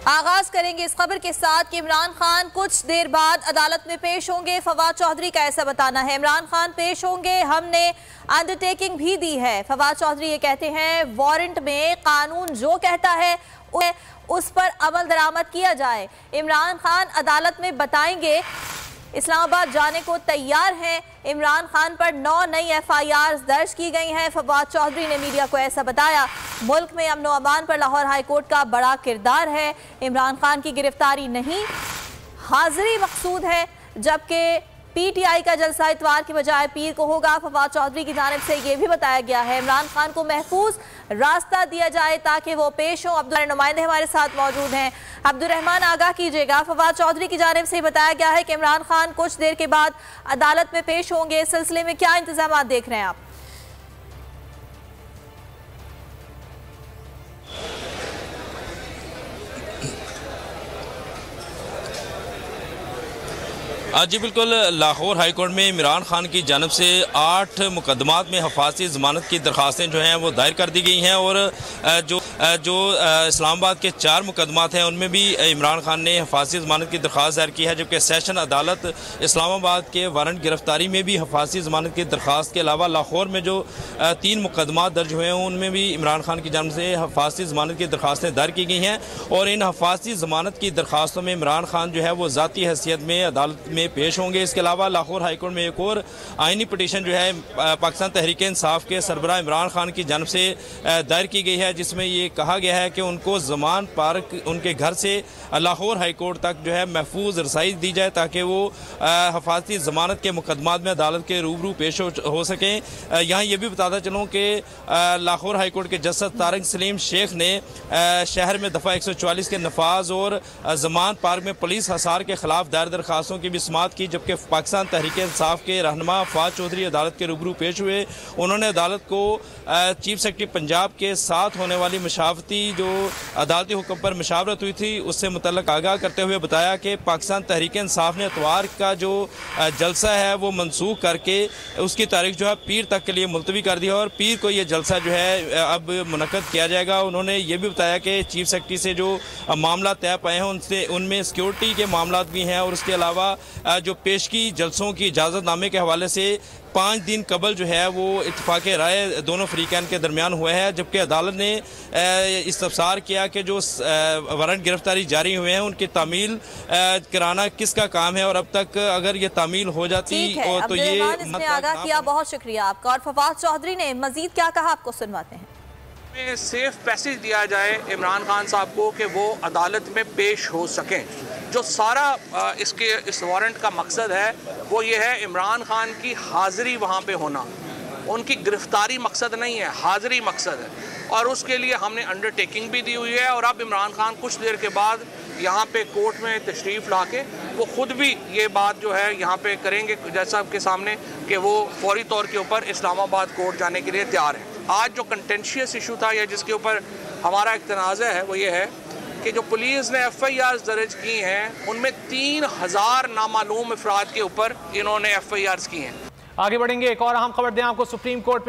आगाज करेंगे इस खबर के साथ कि इमरान खान कुछ देर बाद अदालत में पेश होंगे। फवाद चौधरी का ऐसा बताना है। इमरान खान पेश होंगे, हमने अंडरटेकिंग भी दी है। फवाद चौधरी ये कहते हैं वारंट में कानून जो कहता है उस पर अमल दरामद किया जाए। इमरान खान अदालत में बताएंगे इस्लामाबाद जाने को तैयार हैं। इमरान खान पर 9 नई FIR दर्ज की गई हैं। फवाद चौधरी ने मीडिया को ऐसा बताया। मुल्क में अमन व अमान पर लाहौर हाई कोर्ट का बड़ा किरदार है। इमरान खान की गिरफ्तारी नहीं हाजिरी मकसूद है, जबकि PTI का जलसा इतवार की बजाय पीर को होगा। फवाद चौधरी की जानिब से यह भी बताया गया है इमरान खान को महफूज रास्ता दिया जाए ताकि वो पेश हो। अब्दुल नुमाइंदे हमारे साथ मौजूद हैं। अब्दुर्रहमान आगाह कीजिएगा। फवाद चौधरी की जानिब से बताया गया है कि इमरान खान कुछ देर के बाद अदालत में पेश होंगे। इस सिलसिले में क्या इंतजाम देख रहे हैं आप? जी बिल्कुल, लाहौर हाई कोर्ट में इमरान खान की जानब से 8 मुकदमात में हफाजी ज़मानत की दरख्वास्तें जो हैं वो दायर कर दी गई हैं और जो इस्लामाबाद के 4 मुकदमात हैं उनमें भी इमरान खान ने हफाजी ज़मानत की दरख्वास्त दायर की है, जबकि सेशन अदालत इस्लामाबाद के वारंट गिरफ्तारी में भी हफाजी ज़मानत की दरख्वास्त के अलावा लाहौर में जो 3 मुकदमात दर्ज हुए हैं उनमें भी इमरान खान की जानब से हफाजी ज़मानत की दरख्वास्तें दायर की गई हैं। और इन हफाजी ज़मानत की दरख्वास्तों में इमरान खान जो है वो ज़ाती हैसियत में अदालत में पेश होंगे। इसके अलावा लाहौर हाईकोर्ट में एक और आइनी पटिशन जो है पाकिस्तान तहरीक इंसाफ के सरबराह इमरान खान की जानब से दायर की गई है, जिसमें ये कहा गया है कि उनको ज़मान पार्क उनके घर से लाहौर हाईकोर्ट तक जो है महफूज रसाई दी जाए ताकि वो हफाजती ज़मानत के मुकदमात में अदालत के रूबरू पेश हो सकें। यहाँ ये भी बताता चलूँ कि लाहौर हाईकोर्ट के जस्टिस तारिक सलीम शेख ने शहर में दफ़ा 144 के नफाज और ज़मान पार्क में पुलिस हसार के खिलाफ दायर दरखास्तों की भी समाअत की, जबकि पाकिस्तान तहरीक इंसाफ के रहनुमा फवाद चौधरी अदालत के रूबरू पेश हुए। उन्होंने अदालत को चीफ सेक्रेटरी पंजाब के साथ होने वाली मशावरती जो अदालती हुक्म पर मशावरत हुई थी उससे मुतल्लक आगाह करते हुए बताया कि पाकिस्तान तहरीक इंसाफ ने इतवार का जो जलसा है वो मनसूख करके उसकी तारीख जो है पीर तक के लिए मुलतवी कर दिया और पीर को ये जलसा जो है अब मुनक्कद किया जाएगा। उन्होंने ये भी बताया कि चीफ सेक्रेटरी से जो मामला तय पाए हैं उनमें सिक्योरिटी के मामला भी हैं और उसके अलावा जो पेशगी जलसों की इजाज़तनामे के हवाले से 5 दिन कबल जो है वो इत्तफाक़ राय दोनों फरीकैन के दरमियान हुए हैं, जबकि अदालत ने इस्तफसार किया कि जो वारंट गिरफ्तारी जारी हुए हैं उनकी तामील कराना किसका काम है और अब तक अगर ये तामील हो जाती तो ये आगाह किया। बहुत शुक्रिया आपका। और फवाद चौधरी ने मजीद क्या कहा आपको सुनवाते हैं। में सेफ पैसेज दिया जाए इमरान खान साहब को कि वो अदालत में पेश हो सकें। जो सारा इस वारंट का मकसद है वो ये है इमरान खान की हाज़िरी वहाँ पे होना, उनकी गिरफ्तारी मकसद नहीं है, हाज़िरी मकसद है। और उसके लिए हमने अंडरटेकिंग भी दी हुई है और अब इमरान खान कुछ देर के बाद यहाँ पे कोर्ट में तशरीफ़ ला के वो ख़ुद भी ये बात जो है यहाँ पे करेंगे जज साहब के सामने कि वो फौरी तौर के ऊपर इस्लामाबाद कोर्ट जाने के लिए तैयार है। आज जो कंटेंशियस इशू था या जिसके ऊपर हमारा एक तनाज़ा है वो ये है कि जो पुलिस ने FIR दर्ज की हैं उनमें 3000 नामालूम अफराद के ऊपर इन्होंने FIR की हैं। आगे बढ़ेंगे, एक और अहम खबर दें आपको। Supreme court